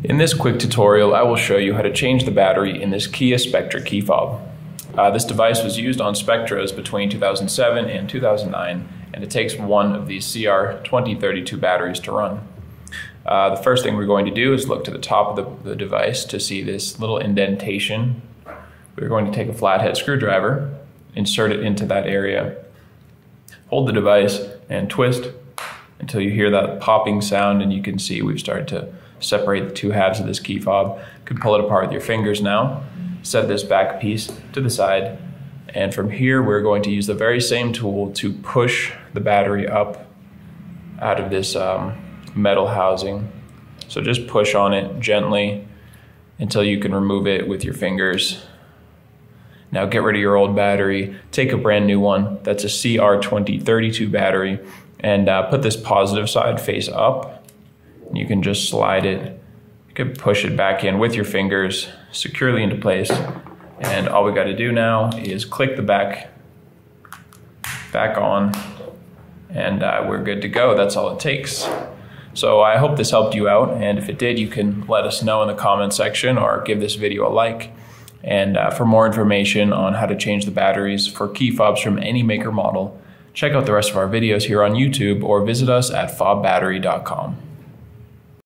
In this quick tutorial, I will show you how to change the battery in this Kia Spectra key fob. This device was used on Spectras between 2007 and 2009, and it takes one of these CR2032 batteries to run. The first thing we're going to do is look to the top of the device to see this little indentation. We're going to take a flathead screwdriver, insert it into that area, hold the device and twist until you hear that popping sound, and you can see we've started to separate the two halves of this key fob. You can pull it apart with your fingers now. Set this back piece to the side, and from here we're going to use the very same tool to push the battery up out of this metal housing. So just push on it gently until you can remove it with your fingers. Now get rid of your old battery, take a brand new one. That's a CR2032 battery, and put this positive side face up. You can just slide it. You can push it back in with your fingers securely into place. And all we got to do now is click the back on, and we're good to go. That's all it takes. So I hope this helped you out, and if it did, you can let us know in the comment section or give this video a like. And for more information on how to change the batteries for key fobs from any maker model, check out the rest of our videos here on YouTube or visit us at fobbattery.com.